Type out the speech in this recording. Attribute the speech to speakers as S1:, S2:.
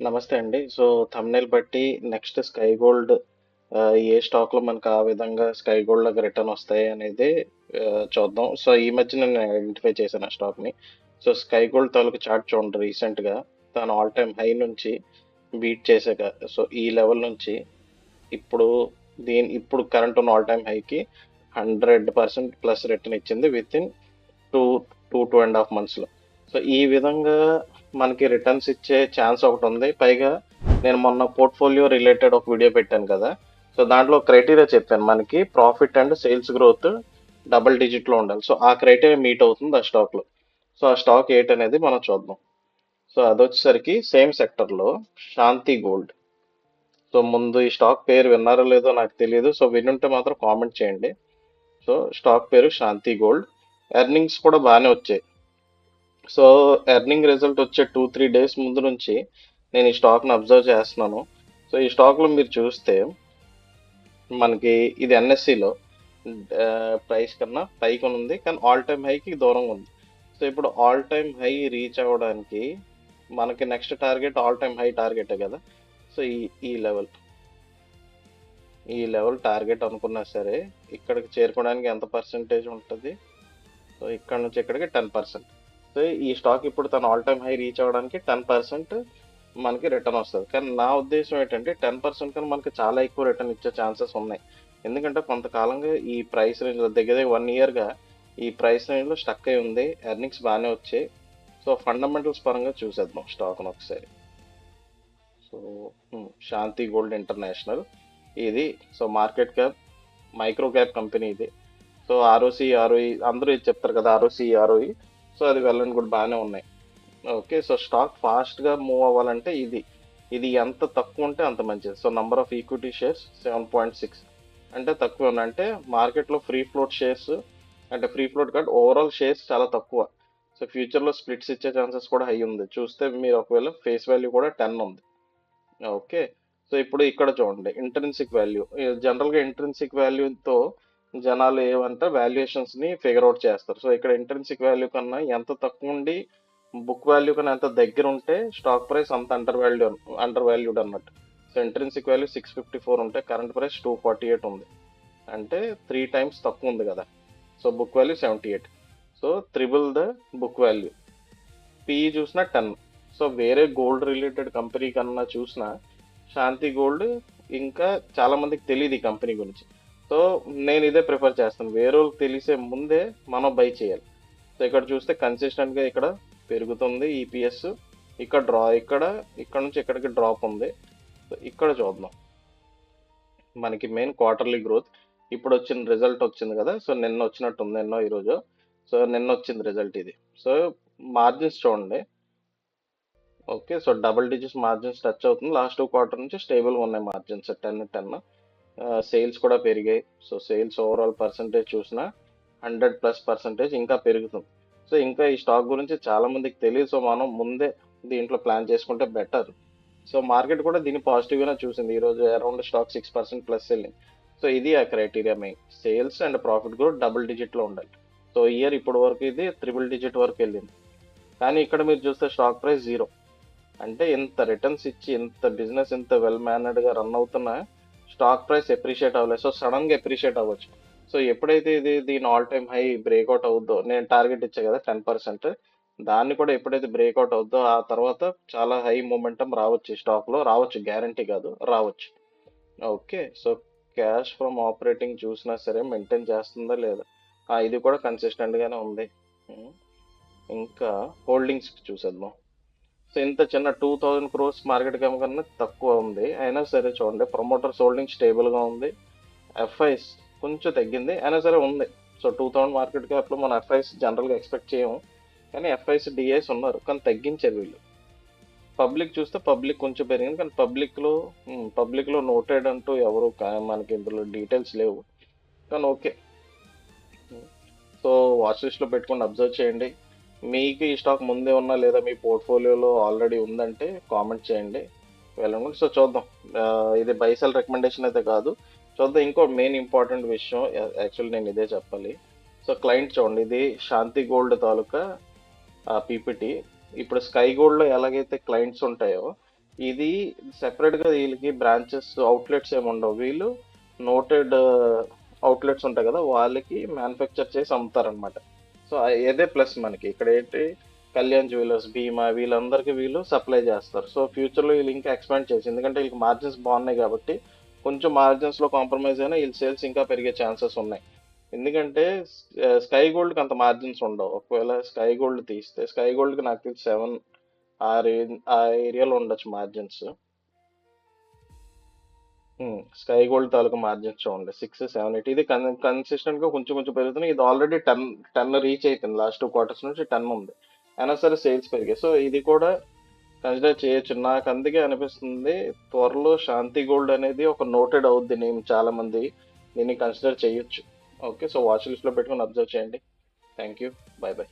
S1: నమస్తే అండి. So thumbnail బట్టి నెక్స్ట్ స్కై గోల్డ్ ఏ స్టాక్‌లో మనకు ఆ విధంగా స్కై గోల్డ్‌లాగా రిటర్న్ వస్తాయి అనేది చూద్దాం. సో ఈ మధ్య నేను ఐడెంటిఫై చేశాను ఆ స్టాక్‌ని. సో స్కై గోల్డ్ తాలూకు చార్ట్ చూడండి రీసెంట్‌గా తను ఆల్ టైమ్ హై నుంచి బీట్ చేసాక సో ఈ లెవెల్ నుంచి ఇప్పుడు ఇప్పుడు కరెంట్ ఉన్న ఆల్ టైమ్ హైకి 100% ప్లస్ రిటర్న్ ఇచ్చింది within two two and half మంత్స్లో. సో ఈ విధంగా మనకి రిటర్న్స్ ఇచ్చే ఛాన్స్ ఒకటి ఉంది. పైగా నేను మొన్న పోర్ట్ఫోలియో రిలేటెడ్ ఒక వీడియో పెట్టాను కదా. సో దాంట్లో క్రైటీరియా చెప్పాను, మనకి profit and sales growth double digit లో ఉండాలి. సో ఆ క్రైటీరియా మీట్ అవుతుంది ఆ స్టాక్ లో. సో ఆ స్టాక్ ఏంటనేది మనం చూద్దాం. సో అదొచ్చేసరికి సేమ్ సెక్టర్ లో శాంతి గోల్డ్. సో ముందు ఈ స్టాక్ పేరు విన్నారో లేదో నాకు తెలియదు. సో వినుంటే మాత్రం కామెంట్ చేయండి. సో స్టాక్ పేరు శాంతి గోల్డ్. ఎర్నింగ్స్ కూడా బాగానే వచ్చాయి. సో ఎర్నింగ్ రిజల్ట్ వచ్చే 2-3 డేస్ ముందు నుంచి నేను ఈ స్టాక్ని అబ్జర్వ్ చేస్తున్నాను. సో ఈ స్టాక్లో మీరు చూస్తే మనకి ఇది ఎన్ఎస్సిలో ప్రైస్ కన్నా పైకి ఉంది, కానీ ఆల్ టైమ్ హైకి దూరంగా ఉంది. సో ఇప్పుడు ఆల్ టైమ్ హై రీచ్ అవ్వడానికి మనకి next target all time high టార్గెటే కదా. సో ఈ లెవెల్ ఈ లెవెల్ టార్గెట్ అనుకున్నా సరే ఇక్కడికి చేరుకోవడానికి ఎంత పర్సెంటేజ్ ఉంటుంది? సో ఇక్కడ నుంచి ఇక్కడికి 10%. సో ఈ స్టాక్ ఇప్పుడు తన ఆల్ టైమ్ హై రీచ్ అవ్వడానికి 10% మనకి రిటర్న్ వస్తుంది. కానీ నా ఉద్దేశం ఏంటంటే 10% కన్నా మనకి చాలా ఎక్కువ రిటర్న్ ఇచ్చే ఛాన్సెస్ ఉన్నాయి. ఎందుకంటే కొంతకాలంగా ఈ ప్రైస్ రేంజ్ దగ్గర 1 ఇయర్గా ఈ ప్రైస్ రేంజ్లో స్టక్ అయి ఉంది. ఎర్నింగ్స్ బాగానే వచ్చాయి. సో ఫండమెంటల్స్ పరంగా చూసేద్దాం స్టాక్ను ఒకసారి. సో శాంతి గోల్డ్ ఇంటర్నేషనల్ ఇది. So market cap micro cap company ఇది. సో ఆర్ఓసి ఆర్ఓఈ అందరూ ఇది చెప్తారు కదా, ఆర్ఓసి ఆర్ఓఈ. సో అది వెల్ అండ్ గుడ్, బాగానే ఉన్నాయి. ఓకే, సో స్టాక్ ఫాస్ట్గా మూవ్ అవ్వాలంటే ఇది ఎంత తక్కువ ఉంటే అంత మంచిది. So number of equity shares 7.6 అంటే తక్కువ ఉంది. అంటే మార్కెట్లో ఫ్రీ ఫ్లోట్ షేర్స్, అంటే ఫ్రీ ఫ్లోట్ కాదు, ఓవరాల్ షేర్స్ చాలా తక్కువ. సో ఫ్యూచర్లో స్ప్లిట్స్ ఇచ్చే ఛాన్సెస్ కూడా హై ఉంది. చూస్తే మీరు ఒకవేళ ఫేస్ వాల్యూ కూడా 10 ఉంది. ఓకే, సో ఇప్పుడు ఇక్కడ చూడండి ఇంట్రిన్సిక్ వాల్యూ. జనరల్గా ఇంట్రిన్సిక్ వాల్యూతో జనాలు ఏమంటే వాల్యుయేషన్స్ ని ఫిగర్ అవుట్ చేస్తారు. సో ఇక్కడ ఇంట్రిన్సిక్ వాల్యూ కన్నా ఎంత తక్కువ ఉండి బుక్ వాల్యూ కన్నా ఎంత దగ్గర ఉంటే స్టాక్ ప్రైస్ అంత అండర్ వాల్యూడ్ అన్నట్టు. సో ఇంట్రిన్సిక్ వాల్యూ 654 ఉంటే కరెంట్ ప్రైస్ 248 ఉంది. అంటే 3 times తక్కువ ఉంది కదా. So book value 78. So triple the book value. PE చూసినా 10. సో వేరే గోల్డ్ రిలేటెడ్ కంపెనీ కన్నా చూసినా శాంతి గోల్డ్ ఇంకా చాలా మందికి తెలియదు ఈ కంపెనీ గురించి. సో నేను ఇదే ప్రిఫర్ చేస్తాను. వేరే వాళ్ళకి తెలిసే ముందే మనం బై చేయాలి. సో ఇక్కడ చూస్తే కన్సిస్టెంట్గా ఇక్కడ పెరుగుతుంది ఈపీఎస్. ఇక్కడ నుంచి ఇక్కడికి డ్రాప్ ఉంది. సో ఇక్కడ చూద్దాం మనకి మెయిన్ క్వార్టర్లీ గ్రోత్. ఇప్పుడు వచ్చిన రిజల్ట్ వచ్చింది కదా. సో నిన్న వచ్చినట్టుంది, నిన్న ఈరోజు. సో నిన్న వచ్చింది రిజల్ట్ ఇది. సో మార్జిన్స్ చూడండి. Okay, so double digits margins touch అవుతుంది. లాస్ట్ 2 క్వార్టర్ నుంచి స్టేబుల్గా ఉన్నాయి మార్జిన్స్ 10-10. సేల్స్ కూడా పెరిగాయి. సో సేల్స్ ఓవరాల్ పర్సంటేజ్ చూసినా 100+% ఇంకా పెరుగుతుంది. సో ఇంకా ఈ స్టాక్ గురించి చాలా మందికి తెలియదు. సో మనం ముందే దీంట్లో ప్లాన్ చేసుకుంటే బెటర్. సో మార్కెట్ కూడా దీన్ని పాజిటివ్గానే చూసింది. ఈరోజు అరౌండ్ స్టాక్ 6% ప్లస్ వెళ్ళింది. సో ఇది ఆ criteria main. Sales and profit growth double డిజిట్లో ఉండాలి. సో ఇయర్ ఇప్పటి వరకు ఇది త్రిబుల్ డిజిట్ వరకు వెళ్ళింది. కానీ ఇక్కడ మీరు చూస్తే స్టాక్ ప్రైస్ 0. అంటే ఇంత రిటర్న్స్ ఇచ్చి ఇంత బిజినెస్ ఇంత వెల్ మేనర్డ్గా రన్ అవుతున్నా స్టాక్ ప్రైస్ ఎప్రిషియేట్ అవ్వలేదు. సో సడన్గా ఎప్రిషియేట్ అవ్వచ్చు. సో ఎప్పుడైతే దీని ఆల్ టైమ్ హై బ్రేక్అవుట్ అవుద్దో, నేను టార్గెట్ ఇచ్చా కదా 10%, దాన్ని కూడా ఎప్పుడైతే బ్రేక్అవుట్ అవుద్దో ఆ తర్వాత చాలా హై మూమెంటం రావచ్చు ఈ స్టాక్లో. రావచ్చు, గ్యారంటీ కాదు, రావచ్చు. Okay, so cash from operating చూసినా సరే మెయింటైన్ చేస్తుందా లేదా, ఇది కూడా కన్సిస్టెంట్గానే ఉంది. ఇంకా హోల్డింగ్స్ చూసేద్దాం. సో ఇంత చిన్న 2000 crores మార్కెట్ క్యాప్ కన్నా తక్కువ ఉంది. అయినా సరే చూడండి ప్రమోటర్స్ హోల్డింగ్ స్టేబుల్గా ఉంది. ఎఫ్ఐస్ కొంచెం తగ్గింది, అయినా సరే ఉంది. సో 2000 మార్కెట్ క్యాప్లో మన ఎఫ్ఐస్ జనరల్గా ఎక్స్పెక్ట్ చేయము, కానీ ఎఫ్ఐస్ డిఐస్ ఉన్నారు, కానీ తగ్గించారు వీళ్ళు. పబ్లిక్ చూస్తే పబ్లిక్ కొంచెం పెరిగింది, కానీ పబ్లిక్లో నోటెడ్ అంటూ ఎవరు మనకి ఇందులో డీటెయిల్స్ లేవు. కానీ ఓకే, సో వాచ్ లిస్ట్లో పెట్టుకొని అబ్జర్వ్ చేయండి. మీకు ఈ స్టాక్ ముందే ఉన్నా లేదా మీ పోర్ట్ఫోలియోలో ఆల్రెడీ ఉందంటే కామెంట్ చేయండి. వెళ్ళండి. సో చూద్దాం. ఇది బైసెల్ రికమెండేషన్ అయితే కాదు. చూద్దాం. ఇంకో మెయిన్ ఇంపార్టెంట్ విషయం, యాక్చువల్లీ నేను ఇదే చెప్పాలి. సో క్లయింట్ చూడండి, ఇది శాంతి గోల్డ్ తాలూకా పీపీటీ. ఇప్పుడు స్కై గోల్డ్లో ఎలాగైతే క్లయింట్స్ ఉంటాయో ఇది సెపరేట్గా వీళ్ళకి బ్రాంచెస్ అవుట్లెట్స్ ఏమి ఉండవు. వీళ్ళు నోటెడ్ అవుట్లెట్స్ ఉంటాయి కదా, వాళ్ళకి మ్యానుఫ్యాక్చర్ చేసి అమ్ముతారనమాట. సో ఇదే ప్లస్ మనకి ఇక్కడ ఏంటి, కళ్యాణ్ జ్యువెలర్స్, భీమా, వీళ్ళందరికీ వీళ్ళు సప్లై చేస్తారు. సో ఫ్యూచర్లో వీళ్ళు ఇంకా ఎక్స్పాండ్ చేసి, ఎందుకంటే వీళ్ళకి మార్జిన్స్ బాగున్నాయి కాబట్టి కొంచెం మార్జిన్స్లో కాంప్రమైజ్ అయినా వీళ్ళ సేల్స్ ఇంకా పెరిగే ఛాన్సెస్ ఉన్నాయి. ఎందుకంటే స్కై గోల్డ్కి అంత మార్జిన్స్ ఉండవు. ఒకవేళ స్కై గోల్డ్ తీస్తే, స్కై గోల్డ్కి నాకు తెలిసి 7 ఆ ఏరియాలో ఉండొచ్చు మార్జిన్స్. స్కై గోల్డ్ తాలూకా మార్జిన్స్ చూడండి, 6, 7, 8. ఇది కన్సిస్టెంట్ గా కొంచెం కొంచెం పెరుగుతుంది. ఇది ఆల్రెడీ 10 రీచ్ అయిపోయింది, లాస్ట్ 2 క్వార్టర్స్ నుంచి 10 ఉంది. అయినా సరే సేల్స్ పెరిగాయి. సో ఇది కూడా కన్సిడర్ చేయొచ్చు. నాకు అందుకే అనిపిస్తుంది త్వరలో శాంతి గోల్డ్ అనేది ఒక నోటెడ్ అవుద్ది నేమ్, చాలా మంది దీన్ని కన్సిడర్ చేయొచ్చు. ఓకే, సో వాచ్ లిస్ట్ లో పెట్టుకొని అబ్జర్వ్ చేయండి. Thank you. By by.